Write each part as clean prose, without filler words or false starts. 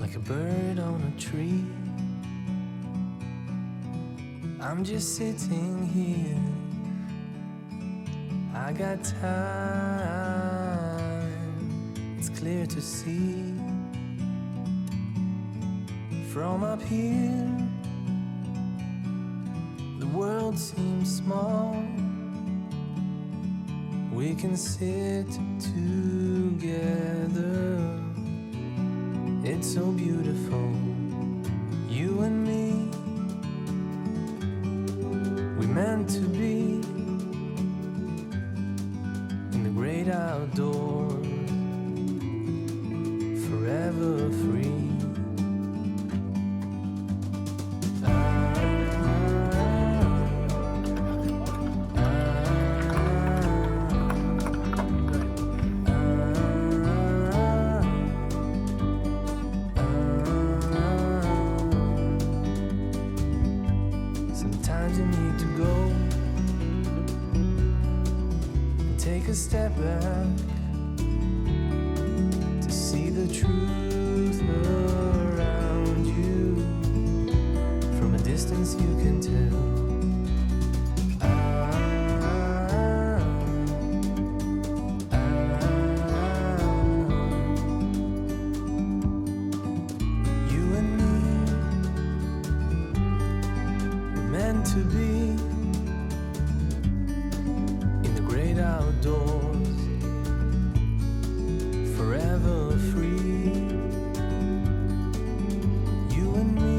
like a bird on a tree. I'm just sitting here, I got time, it's clear to see. From up here, the world seems small. We can sit together, it's so beautiful, you and me. We meant to be in the great outdoors, forever free. Sometimes you need to go and take a step back to see the truth around you. From a distance you can tell. You and me, meant to be in the great outdoors, forever free. You and me,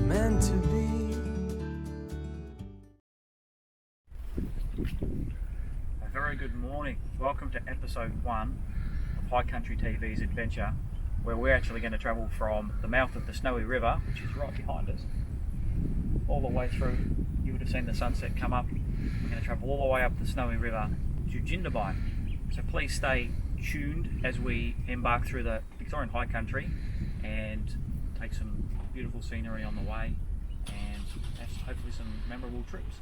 meant to be. A very good morning. Welcome to episode 1 of High Country TV's adventure, where we're actually going to travel from the mouth of the Snowy River, which is right behind us, all the way through. You would have seen the sunset come up. We're going to travel all the way up the Snowy River to Jindabyne. So please stay tuned as we embark through the Victorian High Country and take some beautiful scenery on the way and have hopefully some memorable trips.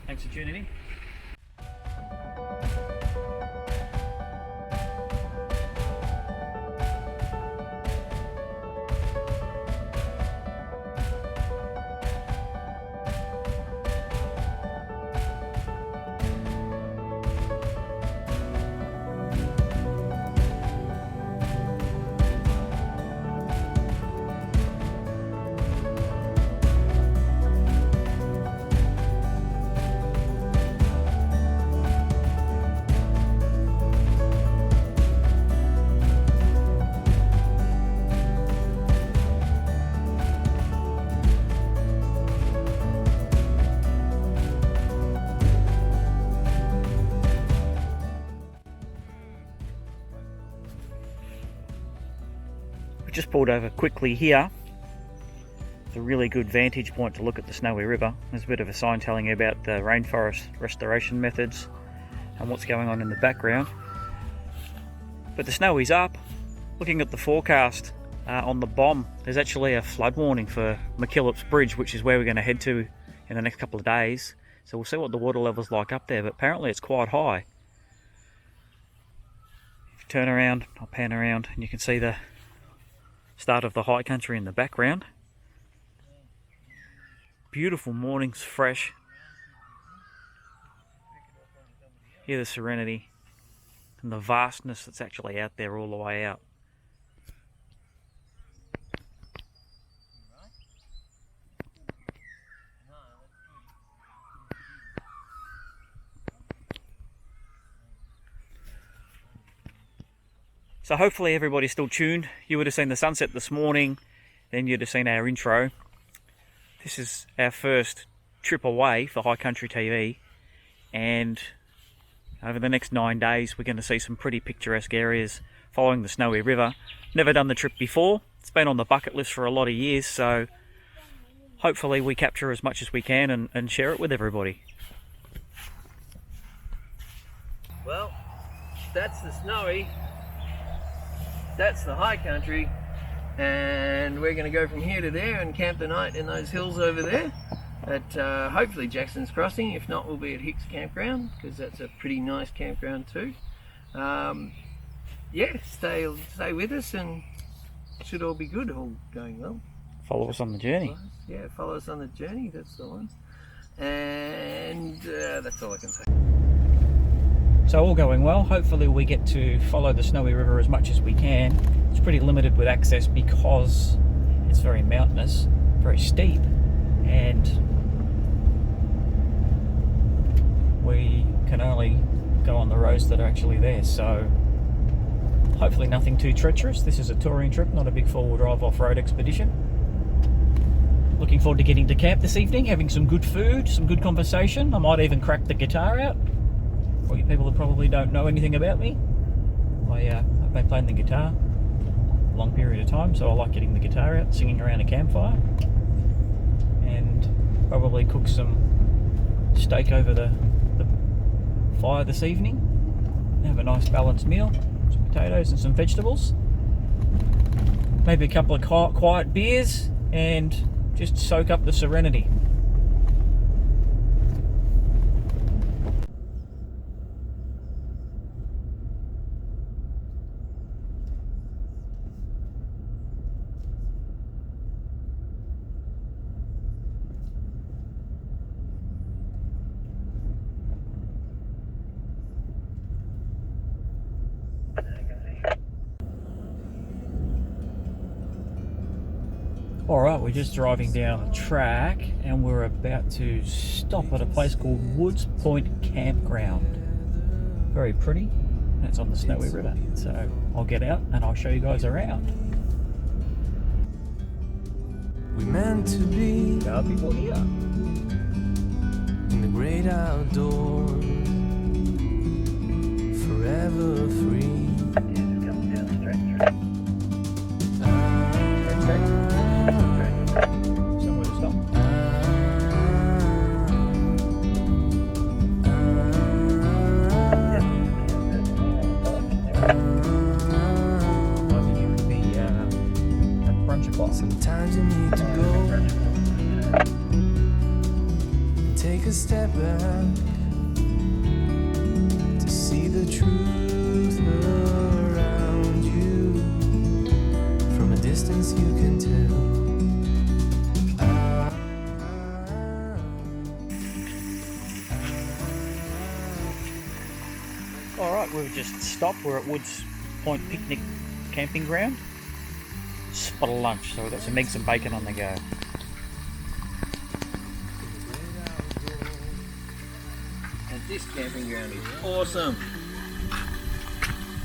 Thanks for tuning in. Just pulled over quickly here. It's a really good vantage point to look at the Snowy River. There's a bit of a sign telling you about the rainforest restoration methods and what's going on in the background. But the Snowy's up. Looking at the forecast on the bomb, there's actually a flood warning for McKillop's Bridge, which is where we're going to head to in the next couple of days. So we'll see what the water level's like up there, but apparently it's quite high. If you turn around, I'll pan around, and you can see the start of the high country in the background. Beautiful mornings, fresh. Hear the serenity and the vastness that's actually out there all the way out. So hopefully everybody's still tuned. You would have seen the sunset this morning, then you'd have seen our intro. This is our first trip away for High Country TV, and over the next 9 days we're going to see some pretty picturesque areas following the Snowy River. Never done the trip before. It's been on the bucket list for a lot of years, so hopefully we capture as much as we can and share it with everybody. Well, that's the Snowy. That's the High Country, and we're going to go from here to there and camp the night in those hills over there at hopefully Jackson's Crossing. If not, we'll be at HIcks Camp Ground, because that's a pretty nice campground too. yeah, stay with us, and it should all be good, all going well. Follow us on the journey. Yeah, follow us on the journey, that's the one. And that's all I can say. So all going well. Hopefully we get to follow the Snowy River as much as we can. It's pretty limited with access because it's very mountainous, very steep, and we can only go on the roads that are actually there. So hopefully nothing too treacherous. This is a touring trip, not a big four-wheel drive off-road expedition. Looking forward to getting to camp this evening, having some good food, some good conversation. I might even crack the guitar out. For you people that probably don't know anything about me, I've been playing the guitar a long period of time, so I like getting the guitar out, singing around a campfire, and probably cook some steak over the fire this evening. Have a nice balanced meal, some potatoes and some vegetables, maybe a couple of quiet beers, and just soak up the serenity. Alright, we're just driving down the track and we're about to stop at a place called Woods Point Campground. Very pretty, and it's on the Snowy River. So I'll get out and I'll show you guys around. We meant to be There are people here. in the great outdoors, forever free. Somewhere to stop. I think it would be at brunch o'clock. Sometimes you need to go and take a step back to see the truth around you. From a distance you can tell. Alright, we've just stopped. We're at Woods Point Picnic Camping Ground. Spot of lunch, so we've got some eggs and bacon on the go. And this camping ground is awesome.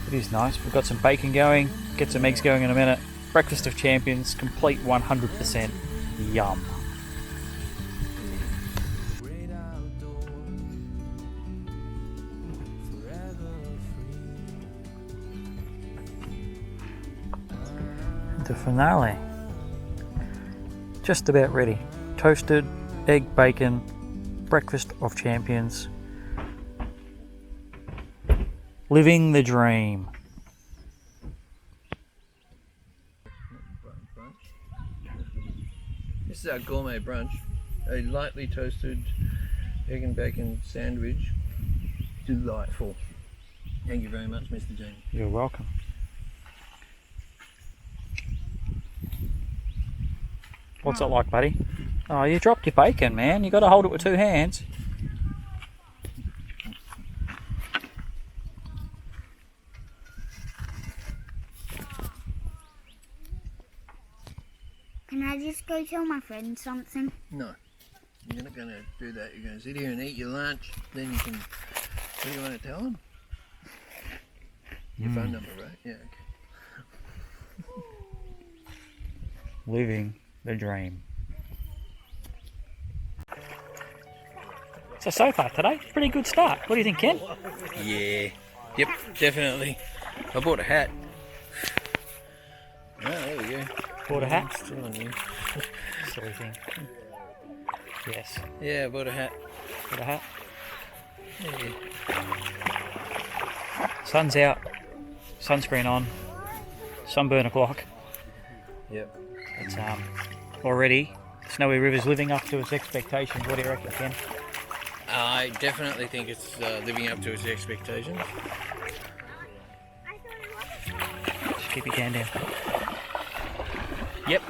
It is nice. We've got some bacon going, get some eggs going in a minute. Breakfast of champions, complete 100% yum. Great outdoors, forever free. The finale. Just about ready. Toasted, egg, bacon, breakfast of champions. Living the dream. This is our gourmet brunch. A lightly toasted egg and bacon sandwich. Delightful. Thank you very much, Mr. James. You're welcome. What's it like, buddy? Oh, you dropped your bacon, man. You got to hold it with two hands. Can I just go tell my friend something? No, you're not going to do that. You're going to sit here and eat your lunch. Then you can. What do you want to tell them? Your phone number, right? Yeah. Okay. Living the dream. So far today, pretty good start. What do you think, Ken? Yeah. Yep. Definitely. I bought a hat. Oh, there we go. Bought a hat? Still on you. Silly thing. Yes. Yeah, I bought a hat. Bought a hat. Yeah. Sun's out. Sunscreen on. Sunburn o'clock. Yep. It's already Snowy River's living up to its expectations. What do you reckon, Ken? I definitely think it's living up to its expectations. keep your can down. Yep,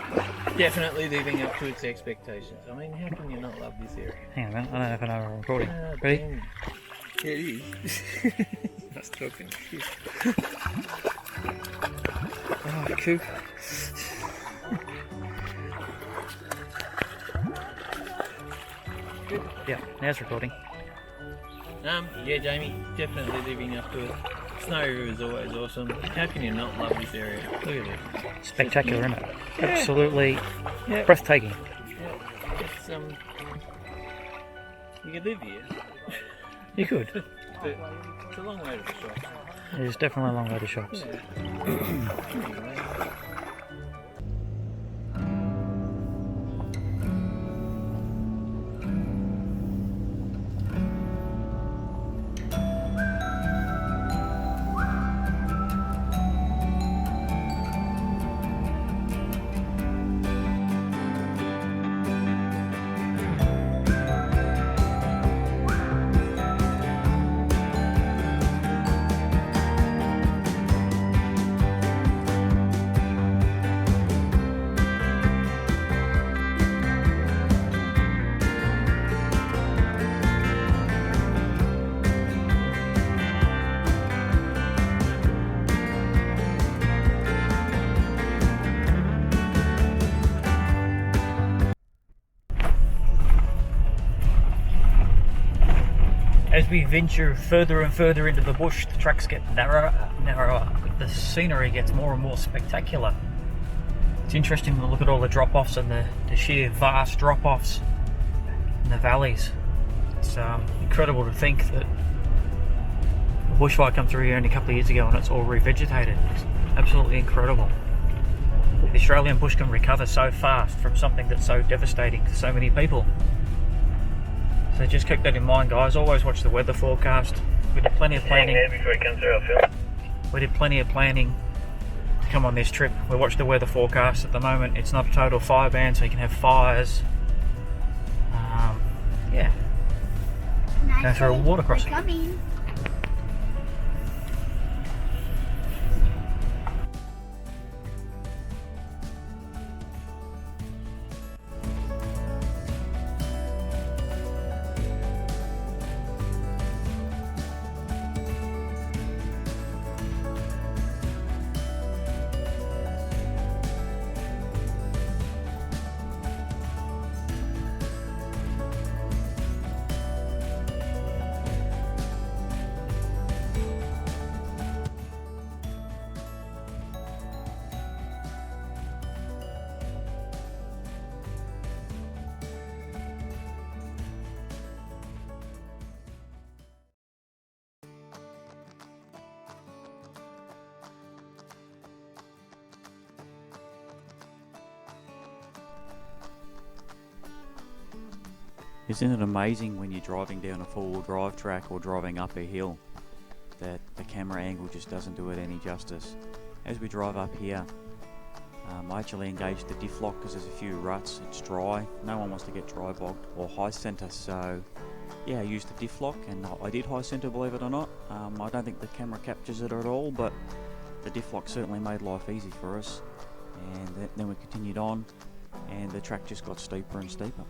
definitely living up to its expectations. I mean, how can you not love this area? Hang on a minute, I don't know if I know we're recording. Ah, Ready? damn. Yeah, it is. That's talking shit. Oh, cool. Yeah, now it's recording. Yeah, Jamie, definitely living up to it. Snowy River is always awesome. How can you not love this area? Look at this. Spectacular, isn't it? Absolutely Yeah. breathtaking. Yeah. It's you could live here, You could. but it's a long way to the shop. There's definitely a long way to shops. Anyway. As we venture further and further into the bush, the tracks get narrower, narrower, but the scenery gets more and more spectacular. It's interesting to look at all the drop-offs and the sheer vast drop-offs in the valleys. It's incredible to think that a bushfire come through here only a couple of years ago and it's all revegetated. It's absolutely incredible. The Australian bush can recover so fast from something that's so devastating to so many people. So just keep that in mind, guys. Always watch the weather forecast. We did plenty of planning. Before it comes through our film. We did plenty of planning to come on this trip. We watched the weather forecast. At the moment, it's not a total fire ban, so you can have fires. Yeah. Go through a water crossing. Coming. Isn't it amazing when you're driving down a four-wheel drive track or driving up a hill that the camera angle just doesn't do it any justice? As we drive up here, I actually engaged the diff lock because there's a few ruts, it's dry, no one wants to get dry bogged or high centre, so yeah, I used the diff lock and I did high centre, believe it or not. I don't think the camera captures it at all, but the diff lock certainly made life easy for us, and then we continued on and the track just got steeper and steeper.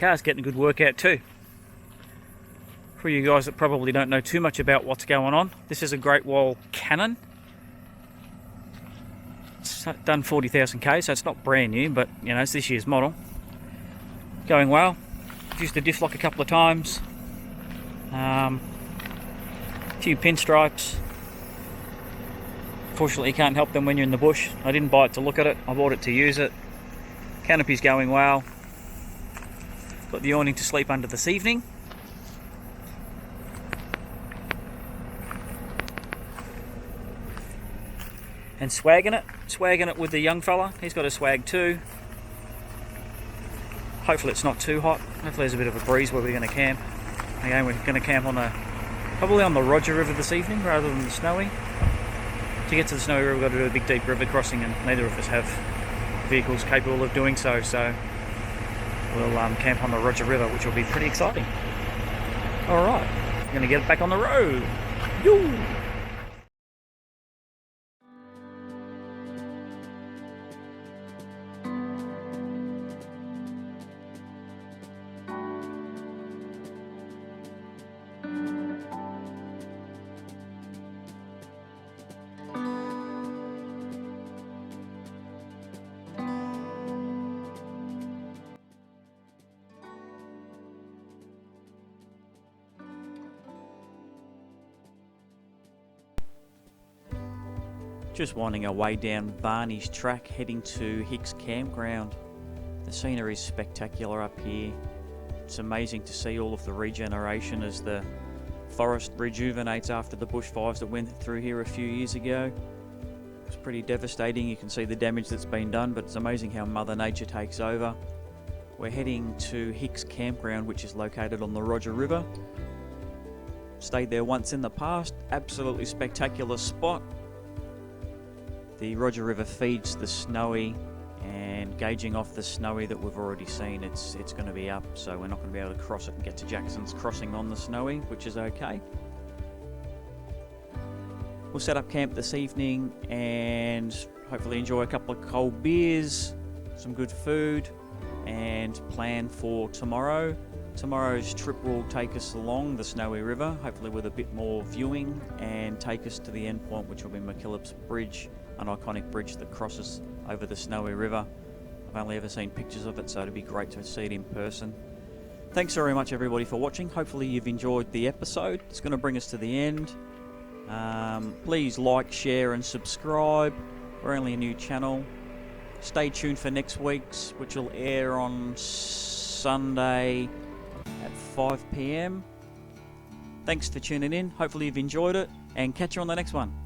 car's getting a good workout too. For you guys that probably don't know too much about what's going on, this is a Great Wall Cannon. It's done 40,000 K, so it's not brand new, but you know, it's this year's model. Going well. Used the diff lock a couple of times. A few pinstripes. Fortunately, you can't help them when you're in the bush. I didn't buy it to look at it, I bought it to use it. Canopy's going well. Got the awning to sleep under this evening. And swagging it with the young fella. He's got a swag too. Hopefully it's not too hot. Hopefully there's a bit of a breeze where we're going to camp. Again, we're going to camp on probably on the Roger River this evening rather than the Snowy. To get to the Snowy River, we've got to do a big deep river crossing, and neither of us have vehicles capable of doing so. So we'll camp on the Roger River, which will be pretty exciting. All right, we're going to get back on the road. Yoo! Just winding our way down Barney's track, heading to HIcks Camp Ground. The scenery is spectacular up here. It's amazing to see all of the regeneration as the forest rejuvenates after the bushfires that went through here a few years ago. It was pretty devastating. You can see the damage that's been done, but it's amazing how Mother Nature takes over. We're heading to HIcks Camp Ground, which is located on the Roger River. Stayed there once in the past. Absolutely spectacular spot. The Roger River feeds the Snowy, and gauging off the Snowy that we've already seen, it's going to be up, so we're not going to be able to cross it and get to Jackson's Crossing on the Snowy, which is okay. We'll set up camp this evening and hopefully enjoy a couple of cold beers, some good food, and plan for tomorrow. Tomorrow's trip will take us along the Snowy River, hopefully with a bit more viewing, and take us to the end point, which will be McKillop's Bridge, an iconic bridge that crosses over the Snowy River. I've only ever seen pictures of it, so it'd be great to see it in person. Thanks very much everybody for watching. Hopefully you've enjoyed the episode. It's going to bring us to the end. Please like, share and subscribe. We're only a new channel. Stay tuned for next week's, which will air on Sunday at 5 PM. Thanks for tuning in. Hopefully you've enjoyed it, and catch you on the next one.